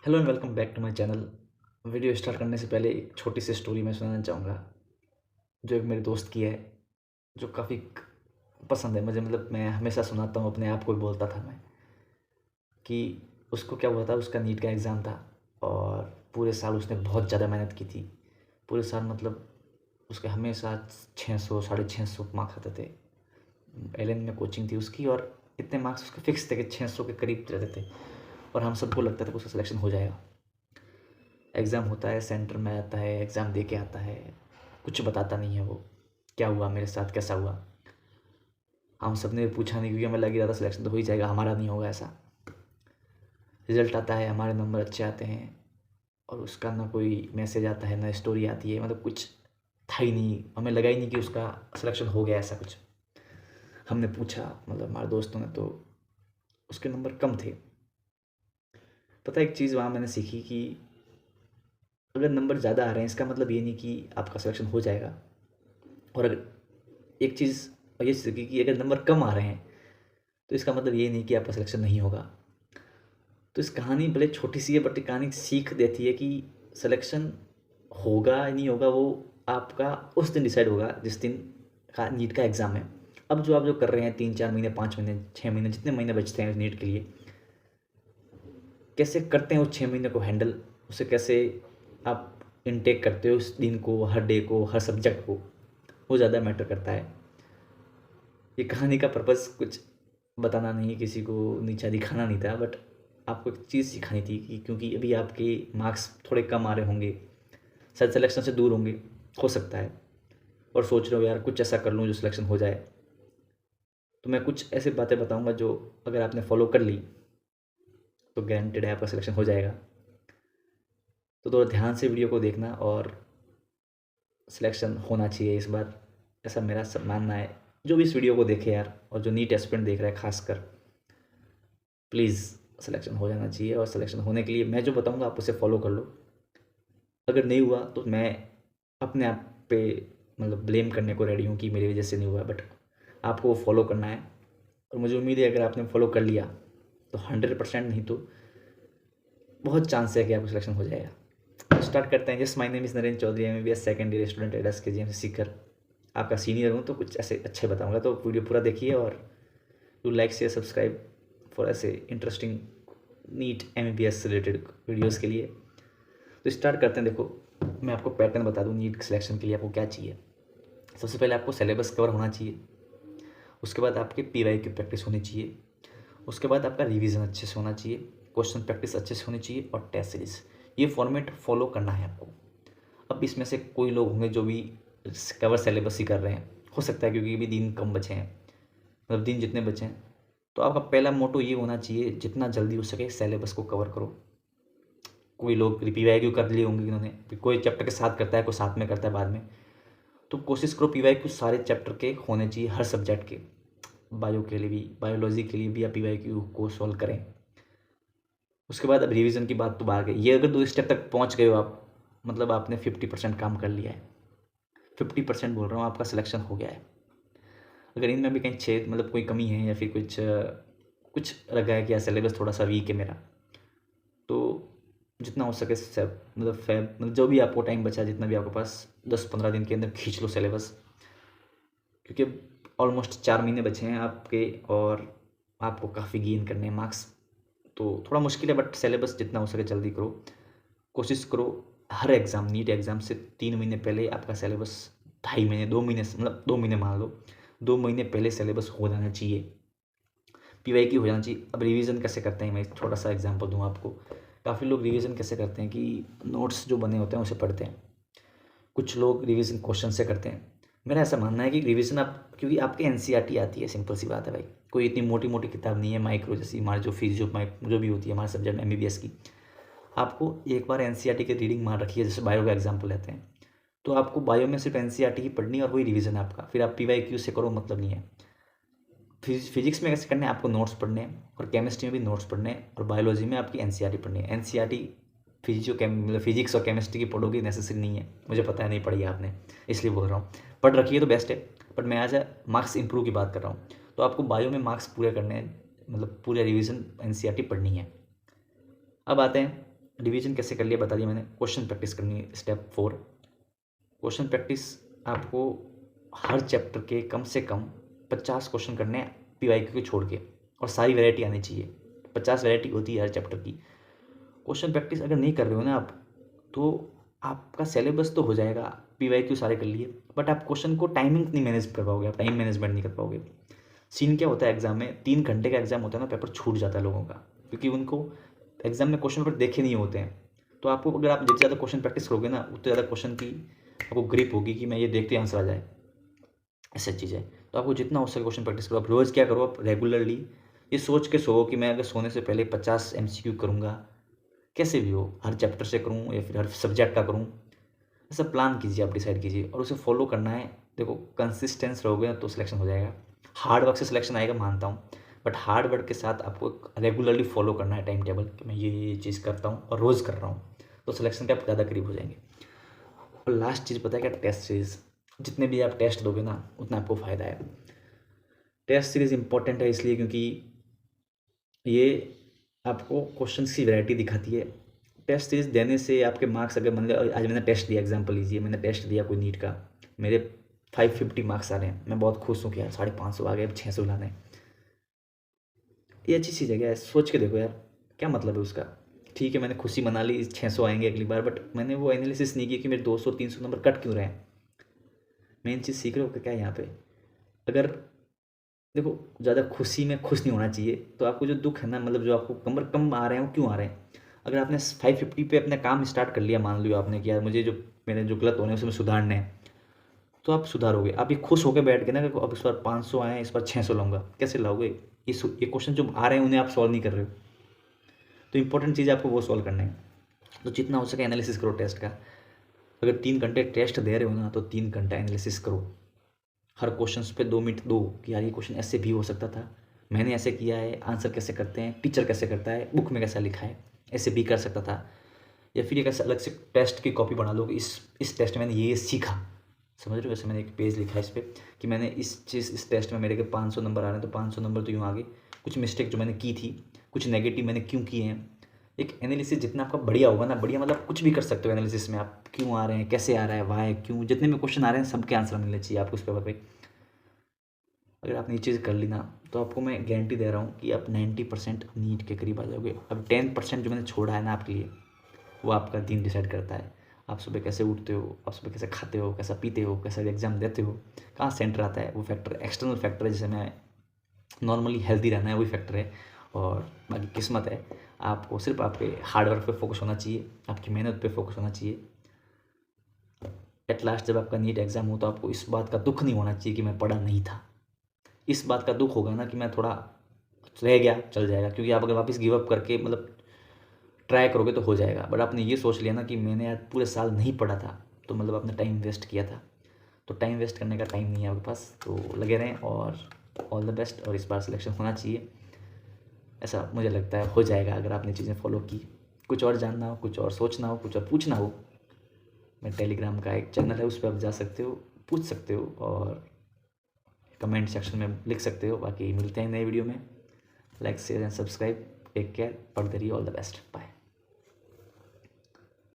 Hello and welcome back to my channel. Video start करने से पहले एक छोटी सी स्टोरी मैं सुनाना चाहूँगा, जो एक मेरे दोस्त की है, जो काफ़ी पसंद है मुझे। मतलब मैं हमेशा सुनाता हूँ, अपने आप को भी बोलता था मैं कि उसको क्या हुआ था। उसका नीट का एग्ज़ाम था और पूरे साल उसने बहुत ज़्यादा मेहनत की थी। पूरे साल मतलब उसके हमेशा 600 650 मार्क्स आते थे। एलन में कोचिंग थी उसकी और इतने मार्क्स उसके फिक्स थे कि 600 के करीब रहते थे और हम सबको लगता था कि उसका सिलेक्शन हो जाएगा। एग्ज़ाम होता है, सेंटर में आता है, एग्ज़ाम दे के आता है, कुछ बताता नहीं है वो, क्या हुआ मेरे साथ, कैसा हुआ। हम सब ने पूछा नहीं क्योंकि हमें लग ही रहा था सिलेक्शन तो हो ही जाएगा, हमारा नहीं होगा ऐसा। रिज़ल्ट आता है, हमारे नंबर अच्छे आते हैं और उसका ना कोई मैसेज आता है, ना स्टोरी आती है, मतलब कुछ था ही नहीं। हमें लगा ही नहीं कि उसका सिलेक्शन हो गया, ऐसा कुछ। हमने पूछा, मतलब हमारे दोस्तों ने, तो उसके नंबर कम थे। पता है एक चीज़ वहाँ मैंने सीखी कि अगर नंबर ज़्यादा आ रहे हैं इसका मतलब ये नहीं कि आपका सिलेक्शन हो जाएगा। और अगर एक चीज़ ये सीखी कि अगर नंबर कम आ रहे हैं तो इसका मतलब ये नहीं कि आपका सिलेक्शन नहीं होगा। तो इस कहानी भले छोटी सी है बट ये कहानी सीख देती है कि सिलेक्शन होगा या नहीं होगा वो आपका उस दिन डिसाइड होगा जिस दिन का नीट का एग्ज़ाम है। अब जो आप जो कर रहे हैं 3 4 महीने, 5 महीने, 6 महीने, जितने महीने बचते हैं नीट के लिए, कैसे करते हैं उस 6 महीने को हैंडल, उसे कैसे आप इनटेक करते हो उस दिन को, हर डे को, हर सब्जेक्ट को, वो ज़्यादा मैटर करता है। ये कहानी का पर्पस कुछ बताना नहीं, किसी को नीचा दिखाना नहीं था, बट आपको एक चीज़ सिखानी थी कि क्योंकि अभी आपके मार्क्स थोड़े कम आ रहे होंगे, शायद सिलेक्शन से दूर होंगे, हो सकता है, और सोच रहे हो यार कुछ ऐसा कर लूँ जो सिलेक्शन हो जाए। तो मैं कुछ ऐसी बातें बताऊंगा जो अगर आपने फॉलो कर ली तो गारंटेड है आपका सिलेक्शन हो जाएगा। तो थोड़ा ध्यान से वीडियो को देखना और सिलेक्शन होना चाहिए इस बार, ऐसा मेरा सब मानना है। जो भी इस वीडियो को देखे यार, और जो नीट एस्पिरेंट देख रहा है खासकर, प्लीज़ सिलेक्शन हो जाना चाहिए। और सिलेक्शन होने के लिए मैं जो बताऊंगा आप उसे फॉलो कर लो। अगर नहीं हुआ तो मैं अपने आप पे मतलब ब्लेम करने को रेडी हूँ कि मेरी वजह से नहीं हुआ, बट आपको वो फॉलो करना है। और मुझे उम्मीद है अगर आपने फॉलो कर लिया तो 100% नहीं तो बहुत चांस है कि आपको सिलेक्शन हो जाएगा। स्टार्ट करते हैं। Just my name is Narendra Chaudhary, MBBS second year student एडस के जी सीकर। आपका सीनियर हूँ तो कुछ ऐसे अच्छे बताऊँगा, तो वीडियो पूरा देखिए और do like share subscribe for ऐसे इंटरेस्टिंग नीट एमबीबीएस से रिलेटेड वीडियोज़ के लिए। तो स्टार्ट करते हैं। देखो, मैं आपको पैटर्न बता दूँ नीट सिलेक्शन के लिए आपको क्या चाहिए। सबसे पहले आपको सिलेबस कवर होना चाहिए, उसके बाद आपके पीवाई की प्रैक्टिस होनी चाहिए, उसके बाद आपका रिवीजन अच्छे से होना चाहिए, क्वेश्चन प्रैक्टिस अच्छे से होनी चाहिए और टेस्ट सीरीज। ये फॉर्मेट फॉलो करना है आपको। अब इसमें से कोई लोग होंगे जो भी कवर सिलेबस ही कर रहे हैं, हो सकता है क्योंकि अभी दिन कम बचे हैं, मतलब दिन जितने बचे हैं। तो आपका पहला मोटो ये होना चाहिए जितना जल्दी हो सके सिलेबस को कवर करो। कोई लोग पीवाई क्यू कर लिए होंगे इन्होंने, कोई चैप्टर के साथ करता है, कोई साथ में करता है बाद में। तो कोशिश करो पीवाई क्यू सारे चैप्टर के होने चाहिए, हर सब्जेक्ट के। बायो के लिए भी, बायोलॉजी के लिए भी आप पीवाई क्यू को सॉल्व करें। उसके बाद अब रिवीजन की बात तो बाहर गई। ये अगर 2 स्टेप तक पहुंच गए हो आप, मतलब आपने 50% काम कर लिया है। 50% बोल रहा हूँ, आपका सिलेक्शन हो गया है। अगर इनमें भी कहीं छेद, मतलब कोई कमी है या फिर कुछ कुछ लगा है कि यार सिलेबस थोड़ा सा वीक है मेरा, तो जितना हो सके सब, मतलब जो भी आपको टाइम बचा, जितना भी आपके पास, 10 15 दिन के अंदर खींच लो सिलेबस। क्योंकि ऑलमोस्ट 4 महीने बचे हैं आपके और आपको काफ़ी गेन करने हैं मार्क्स। तो थोड़ा मुश्किल है बट सिलेबस जितना हो सके जल्दी करो। कोशिश करो हर एग्ज़ाम, नीट एग्ज़ाम से 3 महीने पहले आपका सिलेबस, 2.5 महीने, 2 महीने, मतलब 2 महीने मान लो, 2 महीने पहले सिलेबस हो जाना चाहिए, पीवाई की हो जाना चाहिए। अब रिवीजन कैसे करते हैं, मैं छोटा सा एग्जांपल दूँ आपको। काफ़ी लोग रिवीजन कैसे करते हैं कि नोट्स जो बने होते हैं उसे पढ़ते हैं, कुछ लोग रिवीजन क्वेश्चन से करते हैं। मेरा ऐसा मानना है कि रिवीजन आप, क्योंकि आपके एनसीईआरटी आती है, सिंपल सी बात है भाई, कोई इतनी मोटी मोटी किताब नहीं है, माइक्रो जैसी हमारी जो फीस जो भी होती है हमारे सब्जेक्ट में एमबीबीएस की। आपको एक बार एनसीईआरटी की रीडिंग मान रखी है, जैसे बायो का एग्जाम्पल लेते हैं, तो आपको बायो में सिर्फ एनसीईआरटी ही पढ़नी है और वही रिवीजन है आपका। फिर आप पीवाईक्यू से करो, मतलब नहीं है। फिजिक्स में कैसे करने हैं, आपको नोट्स पढ़ने हैं, और केमिस्ट्री में भी नोट्स पढ़ने हैं, और बायोलॉजी में आपकी एनसीईआरटी पढ़नी है। एनसीईआरटी मतलब फिजिक्स और केमिस्ट्री की पढ़ोगे, नेसेसरी नहीं है, मुझे पता है नहीं पढ़ी है आपने, इसलिए बोल रहा हूँ। पढ़ रखी है तो बेस्ट है, बट मैं आज मार्क्स इंप्रूव की बात कर रहा हूँ। तो आपको बायो में मार्क्स पूरे करने हैं, मतलब पूरे रिविजन एनसीईआरटी पढ़नी है। अब आते हैं रिवीजन कैसे कर लिया बता दिया मैंने। क्वेश्चन प्रैक्टिस करनी है, स्टेप 4। क्वेश्चन प्रैक्टिस आपको हर चैप्टर के कम से कम 50 क्वेश्चन करने हैं पीवाईक्यू को छोड़ के, और सारी वैरायटी आनी चाहिए। 50 वैरायटी होती है हर चैप्टर की। क्वेश्चन प्रैक्टिस अगर नहीं कर रहे हो ना आप, तो आपका सिलेबस तो हो जाएगा, पीवाईक्यू सारे कर लिए, बट आप क्वेश्चन को टाइमिंग नहीं मैनेज कर पाओगे, आप टाइम मैनेजमेंट नहीं कर पाओगे। सीन क्या होता है एग्जाम में, 3 घंटे का एग्जाम होता है ना, पेपर छूट जाता है लोगों का, क्योंकि उनको एग्जाम में क्वेश्चन पेपर देखे नहीं होते हैं। तो आपको अगर आप जितने ज़्यादा क्वेश्चन प्रैक्टिस करोगे ना, उतने ज़्यादा क्वेश्चन की आपको ग्रिप होगी कि मैं ये देखते आंसर आ जाए, ऐसा चीज़ है। तो आपको जितना हो सके क्वेश्चन प्रैक्टिस करो। आप रोज़ क्या करो, आप रेगुलरली ये सोच के सो कि मैं अगर सोने से पहले 50 MCQ करूँगा, कैसे भी हो, हर चैप्टर से करूँ या फिर हर सब्जेक्ट का करूँ, ऐसा प्लान कीजिए, आप डिसाइड कीजिए और उसे फॉलो करना है। देखो कंसिस्टेंस रहोगे ना तो सिलेक्शन हो जाएगा। हार्ड वर्क से सिलेक्शन आएगा मानता हूँ, बट हार्ड वर्क के साथ आपको रेगुलरली फॉलो करना है टाइम टेबल कि मैं ये चीज़ करता हूँ और रोज़ कर रहा हूँ, तो सिलेक्शन के आप ज़्यादा करीब हो जाएंगे। और लास्ट चीज़ पता है क्या, टेस्ट सीरीज़। जितने भी आप टेस्ट दोगे ना उतना आपको फ़ायदा है। टेस्ट सीरीज़ इंपॉर्टेंट है इसलिए क्योंकि ये आपको क्वेश्चंस की वैरायटी दिखाती है। टेस्ट सीरीज देने से आपके मार्क्स, अगर मान लीजिए आज मैंने टेस्ट दिया, एग्जांपल लीजिए मैंने टेस्ट दिया कोई नीट का, मेरे 550 मार्क्स आ रहे हैं, मैं बहुत खुश हूँ कि यार 550 आ गए, अब 600 लाने हैं। ये अच्छी चीज़ है क्या, सोच के देखो यार, क्या मतलब है उसका। ठीक है मैंने खुशी मना ली 600 आएंगे अगली बार, बट मैंने वो एनालिसिस नहीं किया कि मेरे 200-300 नंबर कट क्यों रहे हैं। मेन चीज़ सीख रहे हो क्या यहाँ पे। अगर देखो ज़्यादा खुशी में खुश नहीं होना चाहिए, तो आपको जो दुख है ना, मतलब जो आपको नंबर कम आ रहे हैं वो क्यों आ रहे हैं। अगर आपने 550 पे अपना काम स्टार्ट कर लिया, मान लिया आपने कि यार मुझे जो मेरे जो गलत होने हैं उसमें सुधारने हैं, तो आप सुधारोगे। आप ये खुश होकर बैठ गए ना कि अब इस बार 500 आए, इस बार 600 लाऊंगा, कैसे लाओगे। ये क्वेश्चन जो आ रहे हैं उन्हें आप सॉल्व नहीं कर रहे हो। तो इंपॉर्टेंट चीज़ आपको वो सॉल्व करना है। तो जितना हो सके एनालिसिस करो टेस्ट का। अगर 3 घंटे टेस्ट दे रहे हो ना, तो 3 घंटा एनालिसिस करो। हर क्वेश्चन पे 2 मिनट दो कि यार ये क्वेश्चन ऐसे भी हो सकता था, मैंने ऐसे किया है, आंसर कैसे करते हैं, टीचर कैसे करता है, बुक में कैसा लिखा है, ऐसे भी कर सकता था। या फिर एक ऐसा अलग से टेस्ट की कॉपी बना लो कि इस टेस्ट में मैंने ये सीखा, समझ रहे हो। वैसे मैंने एक पेज लिखा है इस पर कि मैंने इस टेस्ट में मेरे के 500 नंबर आ रहे हैं, तो 500 नंबर तो यूँ आगे, कुछ मिस्टेक जो मैंने की थी, कुछ नेगेटिव मैंने क्यों किए हैं। एक एनालिसिस जितना आपका बढ़िया होगा ना, बढ़िया मतलब कुछ भी कर सकते हो एनालिसिस में, आप क्यों आ रहे हैं, कैसे आ रहा है, वाई क्यों, जितने भी क्वेश्चन आ रहे हैं सबके आंसर मिलने चाहिए आपको उस पेपर पे। अगर आपने ये चीज़ कर ली ना, तो आपको मैं गारंटी दे रहा हूँ कि आप 90% नीट के करीब आ जाओगे। अब 10% जो मैंने छोड़ा है ना आपके लिए, वो आपका दिन डिसाइड करता है। आप सुबह कैसे उठते हो, आप सुबह कैसे खाते हो, कैसा पीते हो, कैसा एग्जाम देते हो, कहाँ सेंटर आता है, वो फैक्टर एक्सटर्नल फैक्टर है। जैसे मैं नॉर्मली हेल्दी रहना है, वही फैक्टर है। और बाकी किस्मत है। आपको सिर्फ आपके हार्डवर्क पे फोकस होना चाहिए, आपकी मेहनत पे फोकस होना चाहिए। एट लास्ट जब आपका नीट एग्ज़ाम हो तो आपको इस बात का दुख नहीं होना चाहिए कि मैं पढ़ा नहीं था। इस बात का दुख होगा ना कि मैं थोड़ा रह गया, चल जाएगा, क्योंकि आप अगर वापस गिव अप करके मतलब ट्राई करोगे तो हो जाएगा। बट आपने ये सोच लिया ना कि मैंने यार पूरे साल नहीं पढ़ा था, तो मतलब आपने टाइम वेस्ट किया था। तो टाइम वेस्ट करने का टाइम नहीं है आपके पास, तो लगे रहें और ऑल द बेस्ट। और इस बार सिलेक्शन होना चाहिए, ऐसा मुझे लगता है हो जाएगा अगर आपने चीज़ें फॉलो की। कुछ और जानना हो, कुछ और सोचना हो, कुछ और पूछना हो, मैं टेलीग्राम का एक चैनल है उस पर आप जा सकते हो, पूछ सकते हो और कमेंट सेक्शन में लिख सकते हो। बाकी मिलते हैं नए वीडियो में। Like share and subscribe. Take care, पढ़ते रहिए। All the best, bye.